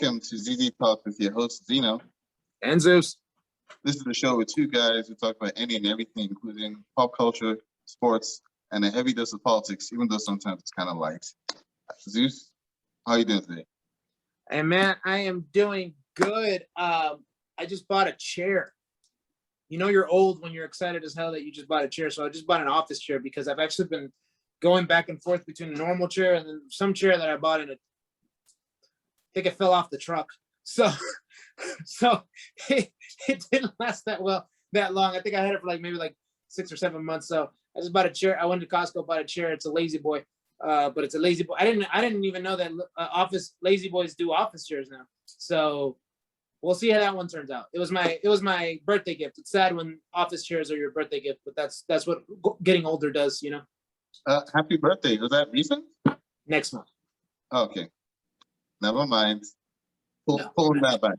Welcome to ZZ Talk with your host, Zino and Zeus. This is the show with two guys who talk about any and everything, including pop culture, sports, and a heavy dose of politics, even though sometimes it's kind of light. Zeus, how are you doing today? Hey, man, I am doing good. I just bought a chair. You know you're old when you're excited as hell that you just bought a chair. So I just bought an office chair because I've actually been going back and forth between a normal chair and then some chair that I bought in I think it fell off the truck. So it didn't last that long. I think I had it for maybe 6 or 7 months. So I just bought a chair. I went to Costco, bought a chair. It's a lazy boy, but it's a lazy boy. I didn't even know that office lazy boys do office chairs now. So we'll see how that one turns out. It was my birthday gift. It's sad when office chairs are your birthday gift, but that's what getting older does, you know. Happy birthday. Was that recent? Next month. Okay. Never mind. Pulling that back.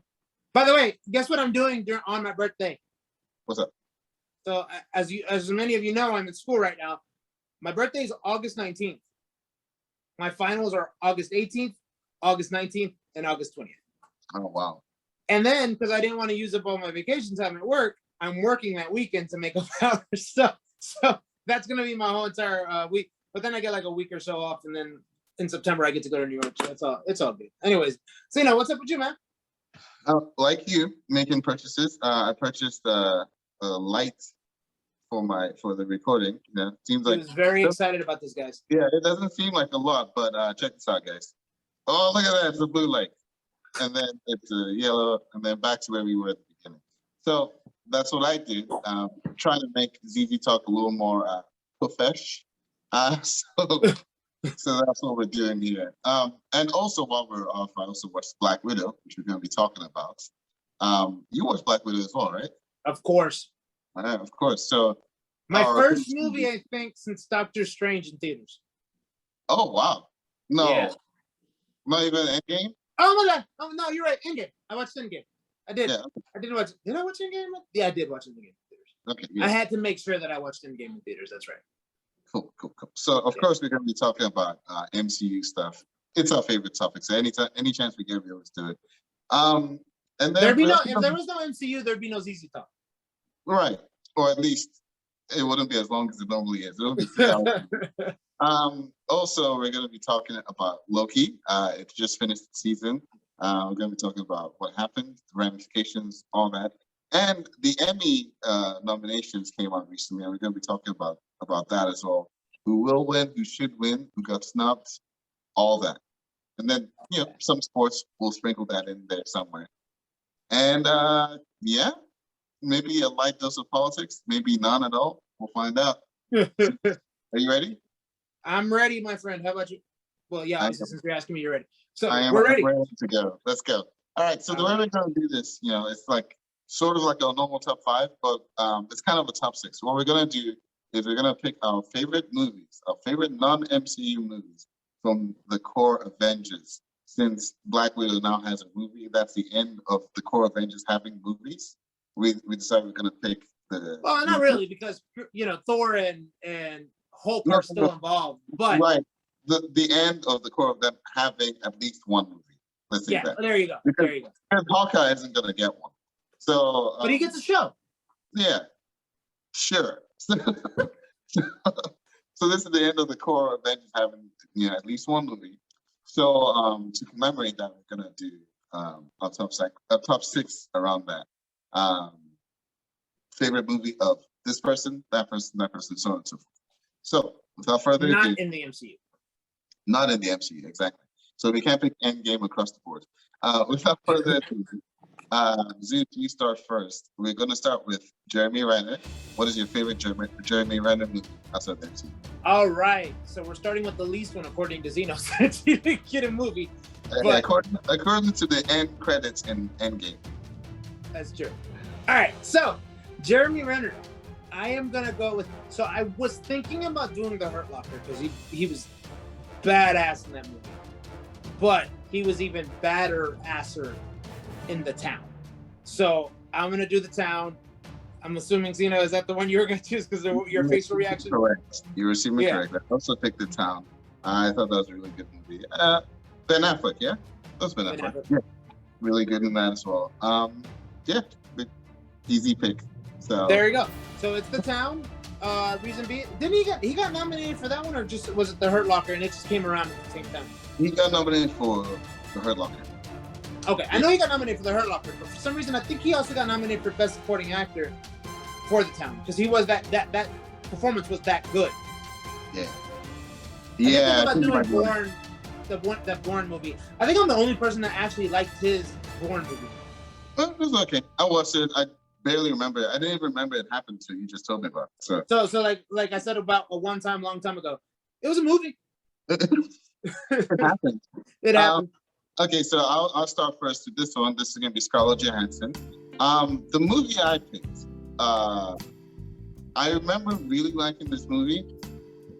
By the way, guess what I'm doing on my birthday? What's up? So as many of you know, I'm in school right now. My birthday is August 19th. My finals are August 18th, August 19th, and August 20th. Oh, wow. And then, because I didn't want to use up all my vacation time at work, I'm working that weekend to make up hours. So that's going to be my whole entire week. But then I get a week or so off, and then in September I get to go to New York. So it's all good. Anyways, so what's up with you, man? Like you, making purchases. I purchased a light for the recording. Seems like I was very excited about this, guys. Yeah, it doesn't seem like a lot, but check this out, guys. Oh, look at that! It's a blue light, and then it's a yellow, and then back to where we were at the beginning. So that's what I do. Trying to make ZZ Talk a little more profesh. So that's what we're doing here. And also while we're off, I also watched Black Widow, which we're going to be talking about. You watched Black Widow as well, right? Of course. Of course. So my first movie, I think, since Doctor Strange in theaters. Oh, wow. No. Yeah. Not even Endgame? Oh, my God. Oh, no, you're right. Endgame. I watched Endgame. I did. Yeah. I didn't watch. Did I watch Endgame? Yeah, I did watch Endgame in theaters. Okay. Yeah. I had to make sure that I watched Endgame in theaters. That's right. Cool. So, of course, we're going to be talking about MCU stuff. It's our favorite topic. So, any chance we get, we always do it. And then if there was no MCU, there'd be no ZZ Talk. Right. Or at least it wouldn't be as long as it normally is. It'll be 3 hours. Also, we're going to be talking about Loki. It just finished the season. We're going to be talking about what happened, the ramifications, all that. And the Emmy nominations came out recently, and we're going to be talking about that as well. Who will win, who should win, who got snubbed, all that. And then, some sports, we'll sprinkle that in there somewhere. And, maybe a light dose of politics, maybe none at all. We'll find out. Are you ready? I'm ready, my friend. How about you? Well, yeah, since you're asking me, you're ready. So we're ready to go. Let's go. All right, so the way we're going to do this, it's sort of like a normal top 5, but it's kind of a top 6. What we're going to do is we're going to pick our favorite movies, our favorite non-MCU movies from the core Avengers. Since Black Widow now has a movie, that's the end of the core Avengers having movies. We decided we're going to pick the... Well, not really, because, Thor and Hulk are still involved, but... Right. The end of the core of them having at least one movie. Let's say that. There you go. Because Hawkeye isn't going to get one. So... but he gets a show. Yeah. Sure. So this is the end of the core of Avengers having at least one movie. So to commemorate that, we're going to do a top 6 around that. Favorite movie of this person, that person, so on and so forth. So without further ado, not in the MCU, exactly. So we can't pick Endgame across the board. Without further ado, Zeus, you start first. We're going to start with Jeremy Renner. What is your favorite Jeremy Renner movie outside the MCU? All right, so we're starting with the least one according to Zeno, since he didn't get a movie. But according to the end credits in Endgame. That's true. All right, so Jeremy Renner, I am gonna go with. So I was thinking about doing the Hurt Locker because he was badass in that movie, but he was even badder-asser in The Town. So I'm gonna do The Town. I'm assuming, Zeno, is that the one you were gonna choose because of your facial reaction? Correct. You were assuming correct. I also picked The Town. I thought that was a really good movie. Ben Affleck, yeah? That's Ben Affleck. Yeah. really good in that as well. Yeah, good, easy pick. So There you go. So it's The Town. Reason being, didn't he got nominated for that one, or just was it The Hurt Locker and it just came around at the same time? he got nominated for The Hurt Locker. Okay, I know he got nominated for The Hurt Locker, but for some reason I think he also got nominated for Best Supporting Actor for The Town because he was that performance was that good. Yeah. Yeah. I think about doing that Bourne movie. I think I'm the only person that actually liked his Bourne movie. Well, it was okay. I watched it. I barely remember it. I didn't even remember it happened to you. Just told me about it. So like I said about a long time ago, it was a movie. It happened. It happened. Okay, so I'll start first with this one. This is gonna be Scarlett Johansson. The movie I picked. I remember really liking this movie.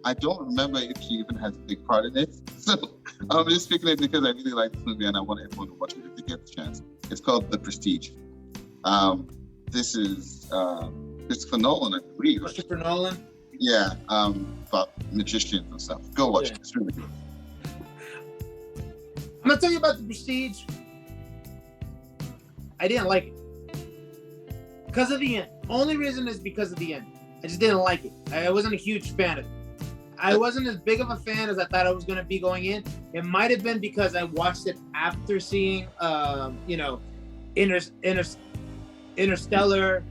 I don't remember if she even has a big part in it. So I'm just picking it because I really like this movie and I want everyone to watch it if they get the chance. It's called The Prestige. This is Christopher Nolan, I believe. Christopher Nolan? Yeah, about magicians and stuff. Go watch it. It's really good. I'm gonna tell you about The Prestige. I didn't like it. Because of the end. Only reason is because of the end. I just didn't like it. I wasn't a huge fan of it. I wasn't as big of a fan as I thought I was going to be going in. It might have been because I watched it after seeing, Interstellar,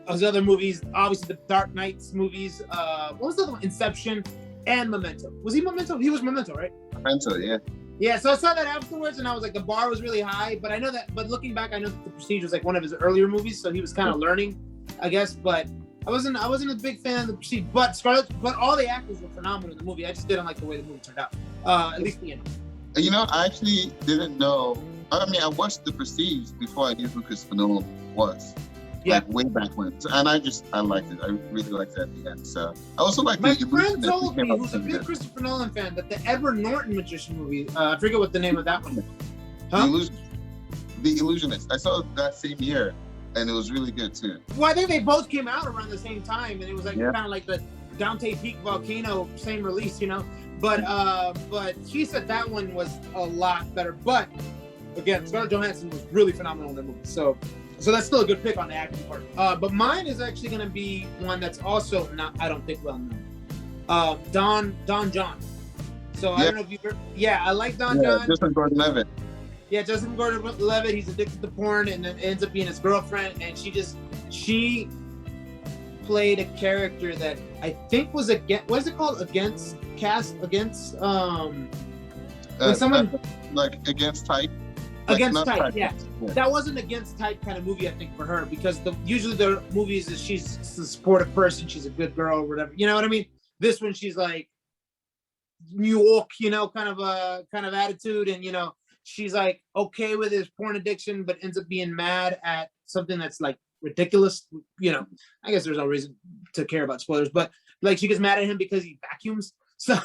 those other movies, obviously the Dark Knights movies. What was the other one? Inception and Memento. Was he Memento? He was Memento, right? Memento, yeah. Yeah, so I saw that afterwards, and I was like, the bar was really high. But I know that. But looking back, I know that The Prestige was like one of his earlier movies, so he was kind of learning, I guess. But I wasn't a big fan of The Prestige. But all the actors were phenomenal in the movie. I just didn't like the way the movie turned out. At least the end. You know, I actually didn't know. I mean, I watched The Prestige before I knew who Christopher Nolan was. Yeah. Like way back when. So, and I liked it. I really liked it at the end. So I also like my friend told me, who's a big Christopher Nolan fan, that the Edward Norton magician movie, I forget what the name of that one is. Huh? The Illusionist. I saw it that same year, and it was really good too. Well, I think they both came out around the same time, and it was like kind of like the Dante Peak Volcano, same release, you know. But he said that one was a lot better. But again, Scarlett Johansson was really phenomenal in the movie. So that's still a good pick on the acting part. But mine is actually going to be one that's also not, I don't think, well known. Don John. So I don't know if you've heard. Yeah, I like Don John. Justin Gordon-Levitt. Yeah, Justin Gordon-Levitt. He's addicted to porn and then ends up being his girlfriend. And she played a character that I think was against, what is it called? Against when someone like against type. Against type, yeah. That wasn't against type kind of movie, I think, for her, because usually the movies is she's a supportive person, she's a good girl or whatever. You know what I mean? This one, she's like New York, you know, kind of attitude, and you know, she's like okay with his porn addiction, but ends up being mad at something that's like ridiculous. You know, I guess there's no reason to care about spoilers, but like she gets mad at him because he vacuums. So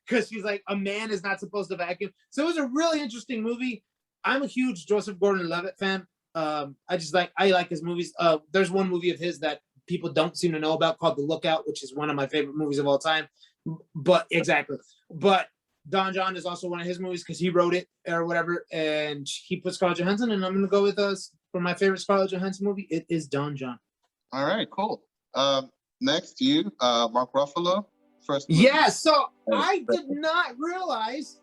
because she's like, a man is not supposed to vacuum. So it was a really interesting movie. I'm a huge Joseph Gordon-Levitt fan. I like his movies. There's one movie of his that people don't seem to know about called The Lookout, which is one of my favorite movies of all time. But Don John is also one of his movies because he wrote it or whatever, and he put Scarlett Johansson, and I'm going to go with us for my favorite Scarlett Johansson movie. It is Don John. All right, cool. Next, you, Mark Ruffalo. First movie. Yeah, so I did not realize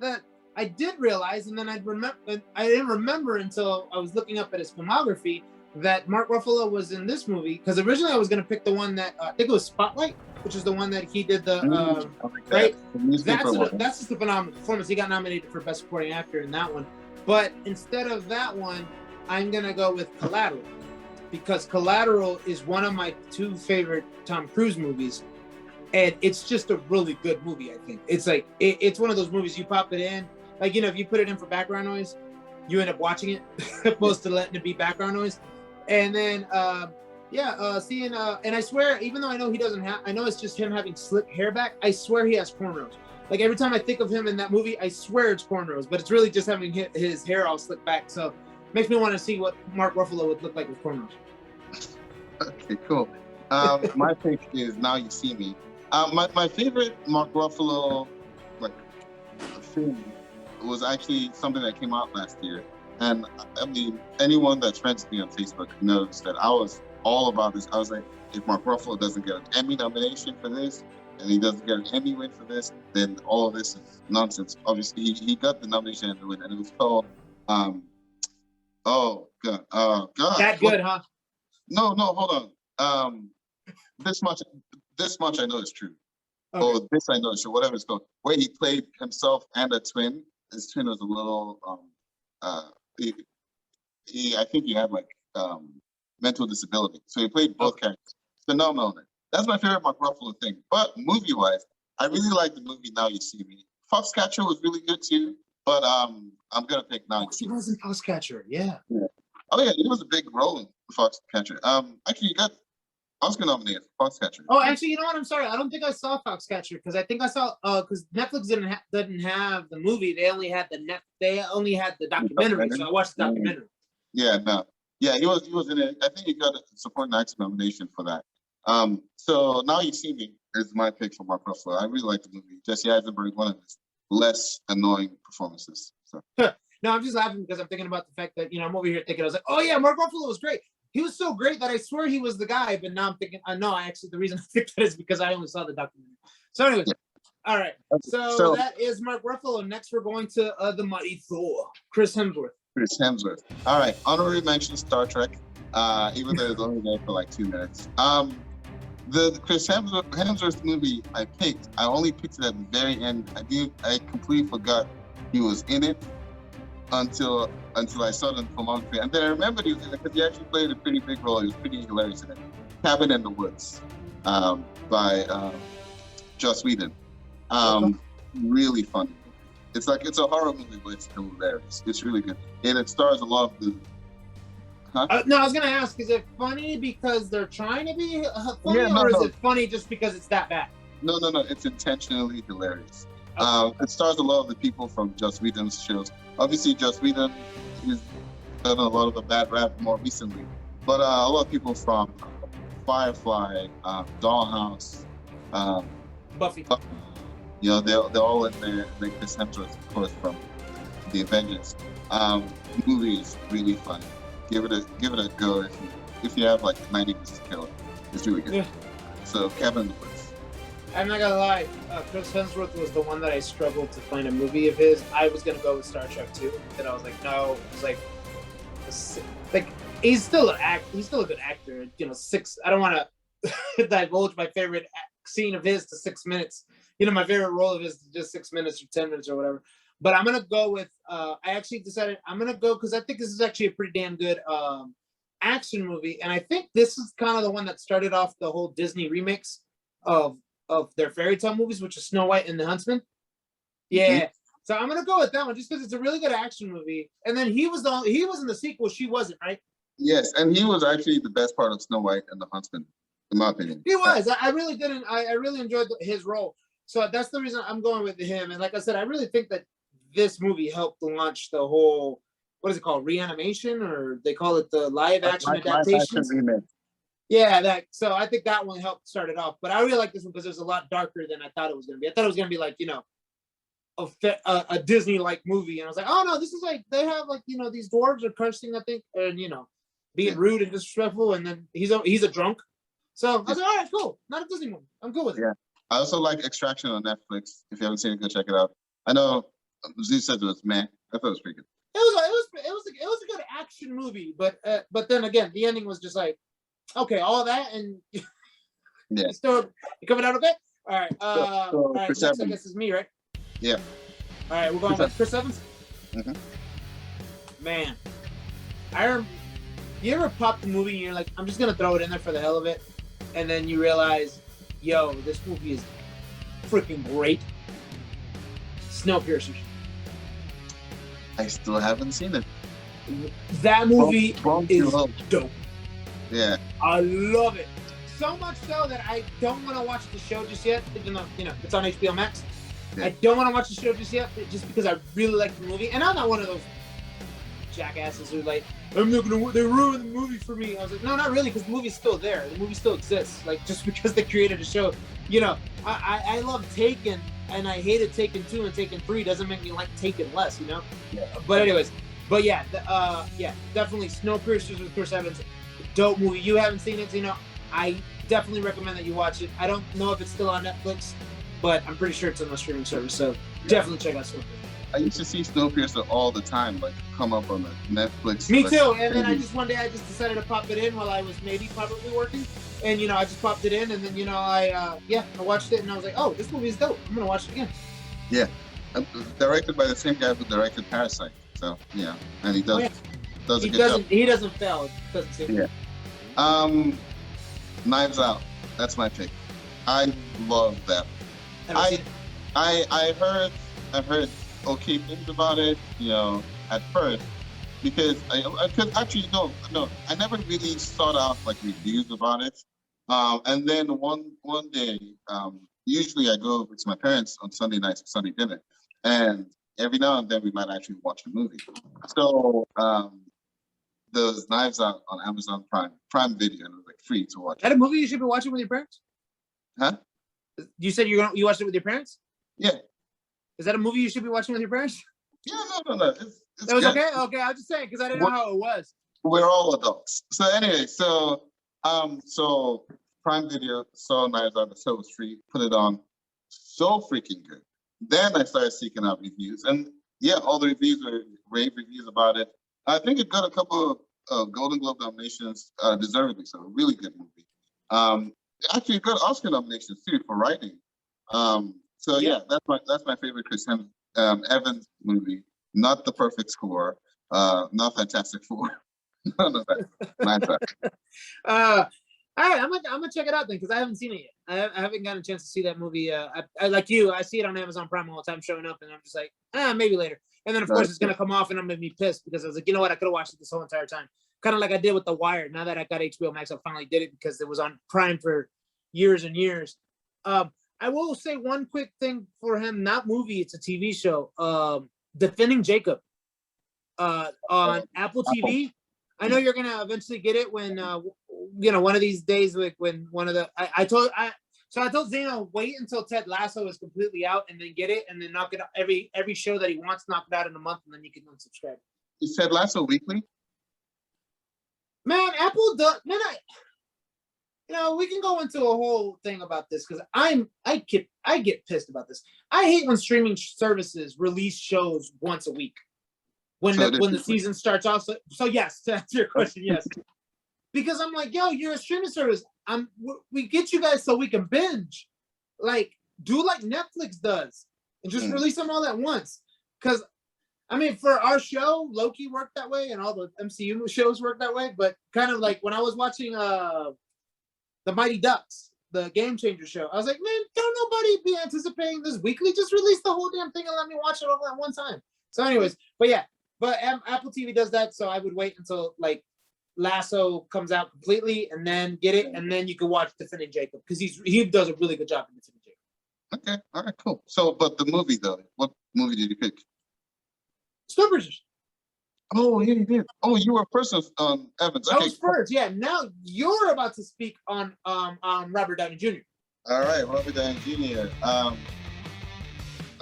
that. I did realize, and then I didn't remember until I was looking up at his filmography that Mark Ruffalo was in this movie. Because originally I was going to pick the one that I think it was Spotlight, which is the one that he did the right. That's just a phenomenal performance. He got nominated for Best Supporting Actor in that one. But instead of that one, I'm going to go with Collateral, because Collateral is one of my two favorite Tom Cruise movies. And it's just a really good movie, I think. It's like, it's one of those movies you pop it in. Like, you know, if you put it in for background noise, you end up watching it opposed to letting it be background noise. And then, seeing, and I swear, even though I know he doesn't have, I know it's just him having slick hair back, I swear he has cornrows. Like, every time I think of him in that movie, I swear it's cornrows, but it's really just having his hair all slicked back. So it makes me want to see what Mark Ruffalo would look like with cornrows. Okay, cool. My pick is Now You See Me. My favorite Mark Ruffalo film was actually something that came out last year. And I mean, anyone that's friends with me on Facebook knows that I was all about this. I was like, if Mark Ruffalo doesn't get an Emmy nomination for this, and he doesn't get an Emmy win for this, then all of this is nonsense. Obviously, he got the nomination and the win, and it was called, oh God, That good, huh? No, hold on. This much I know is true. Okay. Or this I know is true. Whatever it's called, where he played himself and a twin. His twin was a little, I think he had like mental disability, so he played both characters. Phenomenal. That's my favorite Mark Ruffalo thing. But movie-wise, I really like the movie Now You See Me. Foxcatcher was really good too, but I'm gonna pick Now You See He Me. was in Foxcatcher, yeah. Oh yeah, he was a big role in Foxcatcher. Actually, he got Oscar nominated for Foxcatcher. Oh, actually, you know what? I'm sorry. I don't think I saw Foxcatcher because I think I saw because Netflix didn't have the movie. They only had the documentary. So I watched the documentary. Yeah, no. Yeah, he was in it. I think he got a supporting actor nomination for that. So Now You See Me is my pick for Mark Ruffalo. I really like the movie. Jesse Eisenberg, one of his less annoying performances. So. No, I'm just laughing because I'm thinking about the fact that I'm over here thinking I was like, oh yeah, Mark Ruffalo was great. He was so great that I swear he was the guy. But now I'm thinking, the reason I think that is because I only saw the documentary. So anyways, all right. So that is Mark Ruffalo. Next, we're going to the Mighty Thor, Chris Hemsworth. All right. Honorary mention Star Trek. Even though it was only there for like 2 minutes. The Chris Hemsworth movie I only picked it at the very end. I completely forgot he was in it until I saw the filmography, and then I remembered he was in it because he actually played a pretty big role. He was pretty hilarious in it. Cabin in the Woods, by Joss Whedon. Really funny. It's a horror movie, but it's hilarious. It's really good, and it stars a lot of the. Huh? No, I was gonna ask: is it funny because they're trying to be funny, or is it funny just because it's that bad? No. It's intentionally hilarious. Okay. It stars a lot of the people from Joss Whedon's shows. Obviously, Joss Whedon has done a lot of the bad rap more recently, but a lot of people from Firefly, Dollhouse, Buffy. They're all in there. Like Chris Hemsworth, of course, from the Avengers. Movie is really funny. Give it a go if you have like 90 minutes to kill it. It's really good. Yeah. So Cabin in the Woods. I'm not gonna lie, Chris Hemsworth was the one that I struggled to find a movie of his. I was gonna go with Star Trek 2, and I was like, no. It's like he's still a good actor. I don't want to divulge my favorite scene of his to 6 minutes. My favorite role of his is just 6 minutes or 10 minutes or whatever. But I'm gonna go with. I actually decided I'm gonna go because I think this is actually a pretty damn good action movie, and I think this is kind of the one that started off the whole Disney remix of their fairy tale movies, which is Snow White and the Huntsman. Yeah. Mm-hmm. So I'm gonna go with that one just because it's a really good action movie. And then he was in the sequel, she wasn't, right? Yes, and he was actually the best part of Snow White and the Huntsman, in my opinion. He was. I really didn't. I really enjoyed his role. So that's the reason I'm going with him. And like I said, I really think that this movie helped launch the whole, what is it called, reanimation, or they call it the live action adaptations. Yeah, so I think that one helped start it off. But I really like this one because it was a lot darker than I thought it was going to be. I thought it was going to be like, a Disney-like movie. And I was like, oh, no, this is like, they have like, these dwarves are cursing, I think, and, being rude and disrespectful. And then he's a drunk. So I was like, all right, cool. Not a Disney movie. I'm good with it. Yeah. I also like Extraction on Netflix. If you haven't seen it, go check it out. I know Zeus said it was meh. I thought it was pretty good. It was a good action movie, but then again, the ending was just like, okay, all that and you coming out okay? All right. All right. Next, I guess is me, right? Yeah. All right, we're going with Chris Evans. Mm-hmm. Man, you ever pop the movie and you're like, I'm just gonna throw it in there for the hell of it, and then you realize, yo, this movie is freaking great. Snowpiercer. I still haven't seen it. That movie is dope. Yeah. I love it. So much so that I don't want to watch the show just yet, even though, it's on HBO Max. Yeah. I don't want to watch the show just yet, just because I really like the movie. And I'm not one of those jackasses who like, they ruined the movie for me. I was like, no, not really, because the movie's still there. The movie still exists. Like, just because they created a show. I love Taken and I hated Taken 2 and Taken 3 doesn't make me like Taken less, you know. Yeah. But anyways, yeah, definitely Snowpiercer with Chris Evans, dope movie. You haven't seen it, Zino? I definitely recommend that you watch it. I don't know if it's still on Netflix, but I'm pretty sure it's on the streaming service. So definitely check out Snowpiercer. I used to see Snowpiercer all the time, like come up on the Netflix. Me like, too. And then one day I just decided to pop it in while I was probably working. And, I just popped it in and then, I watched it and I was like, oh, this movie is dope. I'm going to watch it again. Yeah. Directed by the same guy who directed Parasite. So, yeah. And he does, does a good job. He doesn't fail. It doesn't seem. Yeah. Knives Out. That's my pick. I love that. I heard okay things about it, at first, because I actually no, I never really sought out like reviews about it. And then one day, usually I go over to my parents on Sunday nights for Sunday dinner, and every now and then we might actually watch a movie. So there's Knives Out on Amazon Prime Video, and it was like free to watch. Is that a movie you should be watching with your parents? Huh? You said you watched it with your parents? Yeah. Is that a movie you should be watching with your parents? Yeah, no. It's that was good. okay. Okay, I was just saying because I didn't know how it was. We're all adults. So anyway, so Prime Video saw Knives Out, so it was free. Put it on, so freaking good. Then I started seeking out reviews, and yeah, all the reviews were rave reviews about it. I think it got a couple of Golden Globe nominations, deservedly so. Really good movie. Actually, got Oscar nominations too for writing. So yeah, that's my favorite Chris Evans movie. Not The Perfect Score, not Fantastic Four. None of that. Knives Out. All right, I'm gonna check it out then because I haven't seen it yet. I haven't gotten a chance to see that movie. I like you. I see it on Amazon Prime all the time showing up, and I'm just like, maybe later. And then of course it's gonna come off, and I'm gonna be pissed because I was like, you know what? I could have watched it this whole entire time. Kind of like I did with The Wire. Now that I got HBO Max, I finally did it because it was on Prime for years and years. I will say one quick thing for him. Not movie. It's a TV show. Defending Jacob. On Apple TV. I know you're gonna eventually get it when one of these days, like when one of the I told Zeno wait until Ted Lasso is completely out and then get it and then knock it out every show that he wants, knock it out in a month and then you can unsubscribe. Is Ted Lasso weekly? Man, Apple does. Man, we can go into a whole thing about this because I get pissed about this. I hate when streaming services release shows once a week. When the season starts off, so yes, to answer your question, yes, because I'm like, yo, you're a streaming service. We get you guys so we can binge, like do like Netflix does, and just release them all at once. Because I mean, for our show, Loki worked that way, and all the MCU shows work that way. But kind of like when I was watching the Mighty Ducks, the Game Changer show, I was like, man, don't nobody be anticipating this weekly. Just release the whole damn thing and let me watch it all at one time. So, anyways, but yeah. But Apple TV does that, so I would wait until like Lasso comes out completely, and then get it, and then you can watch Defending Jacob because he does a really good job in Defending Jacob. Okay, all right, cool. So, but the movie though, what movie did you pick? Snowpiercer. Oh yeah, you did. Oh, you were first on Evans. Okay. I was first, yeah. Now you're about to speak on Robert Downey Jr. All right, Robert Downey Jr.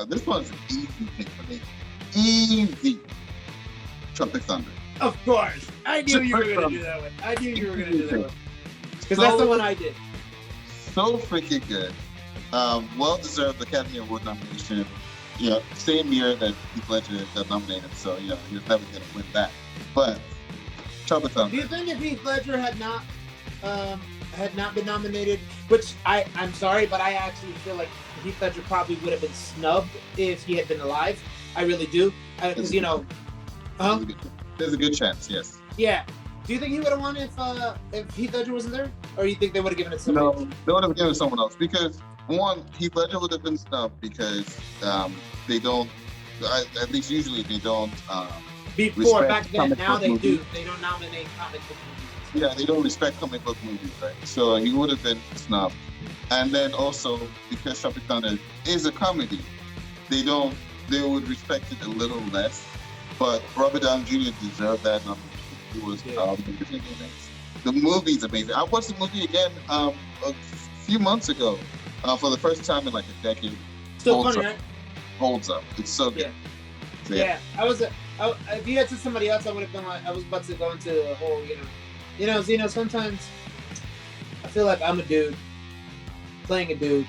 This one's an easy pick for me. Easy. Tropic Thunder. Of course. I knew you were going to do that one. I knew you were going to do that one. Because that's the one I did. So freaking good. Well-deserved Academy Award nomination. Same year that Heath Ledger got nominated. So, he was never going to win that. But Tropic Thunder. Do you think if Heath Ledger had not been nominated, which I'm sorry, but I actually feel like Heath Ledger probably would have been snubbed if he had been alive. I really do. Because, There's a good chance, yes. Yeah. Do you think he would have won if Heath Ledger wasn't there? Or you think they would have given it to someone else? No, they would have given it to someone else. Because, one, Heath Ledger would have been snubbed because they don't, at least usually they don't Before, back then, now they do. They don't nominate comic book movies. Yeah, they don't respect comic book movies, right? So he would have been snubbed. And then also, because Tropic Thunder is a comedy, they would respect it a little less. But Robert Downey Jr. deserved that nomination. He was amazing. The movie's amazing. I watched the movie again a few months ago for the first time in like a decade. Still holds funny, up. right? Holds up. It's so good. Yeah. So, Yeah, if you had said somebody else, I would have been like, I was about to go into a whole, Zeno, sometimes I feel like I'm a dude playing a dude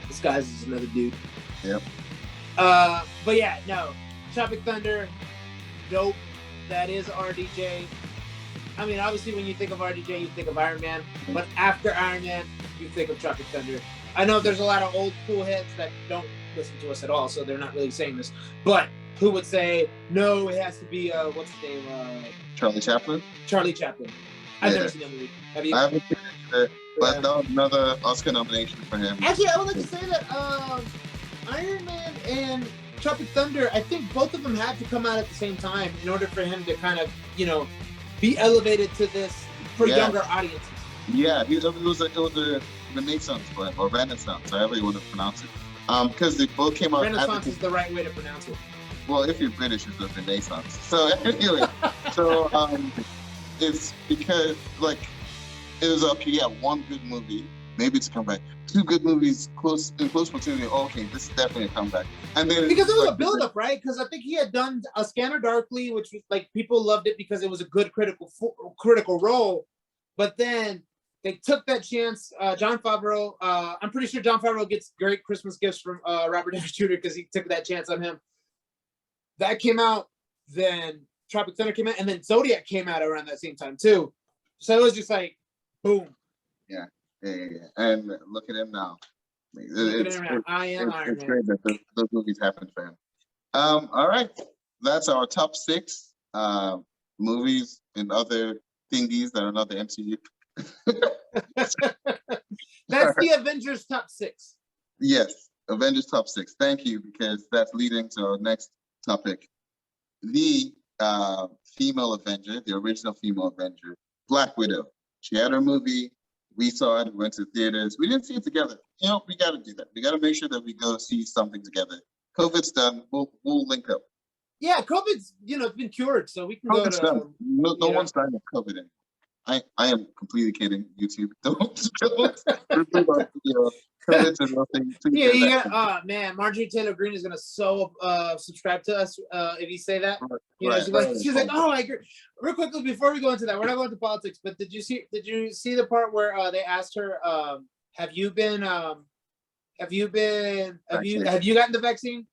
disguised as another dude. Yep. But yeah, no. Tropic Thunder, dope. That is RDJ. I mean, obviously, when you think of RDJ, you think of Iron Man. But after Iron Man, you think of Tropic Thunder. I know there's a lot of old cool heads that don't listen to us at all, so they're not really saying this. But who would say, no, it has to be, what's his name? Charlie Chaplin? Charlie Chaplin. I've never seen that movie. Have you? I haven't seen it either, but that was another Oscar nomination for him. Actually, I would like to say that Iron Man and Tropic Thunder, I think both of them had to come out at the same time in order for him to kind of, be elevated to this for younger audiences. Yeah, it was a Renaissance for him, or Renaissance, however you want to pronounce it. Because they both came out. Renaissance is the right way to pronounce it. Well, if you're British, it's a Renaissance. So anyway, it's because it was okay. Yeah, one good movie, maybe it's a comeback. Two good movies, in close proximity. Okay, this is definitely a comeback. And then because it was a build-up, right? Because I think he had done A Scanner Darkly, which was people loved it because it was a good critical role. But then they took that chance. Jon Favreau, I'm pretty sure Jon Favreau gets great Christmas gifts from Robert Downey Jr. because he took that chance on him. That came out, then Tropic Thunder came out, and then Zodiac came out around that same time too. So it was just like, boom. Yeah. And look at him now. I am Iron Man. Great that those movies happened for him. All right. That's our top 6 movies and other thingies that are not the MCU. That's the Avengers top 6. Yes, Avengers top 6. Thank you, because that's leading to our next topic. The female Avenger, the original female Avenger, Black Widow. She had her movie. We saw it. We went to theaters. We didn't see it together. We got to do that. We got to make sure that we go see something together. COVID's done. We'll link up. Yeah, COVID's it's been cured, so we can COVID's go to. Done. No one's dying of COVID anymore. I am completely kidding. YouTube, don't. COVID's a real thing. Yeah, man, Marjorie Taylor Greene is gonna subscribe to us if you say that. She's like, oh, I agree. Real quickly before we go into that, we're not going to politics, but did you see the part where they asked her, have you gotten the vaccine?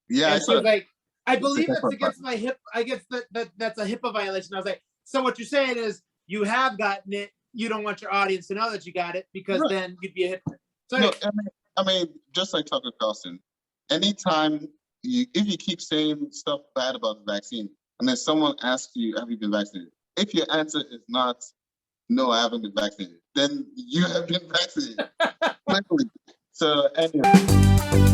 Yeah, and she was like, I believe that's against my hip. I guess that's a HIPAA violation. I was like, so what you're saying is you have gotten it. You don't want your audience to know that you got it because then you'd be a hypocrite. So no, I mean, just like Tucker Carlson, anytime if you keep saying stuff bad about the vaccine, and then someone asks you, have you been vaccinated? If your answer is not, no, I haven't been vaccinated, then you have been vaccinated. So anyway.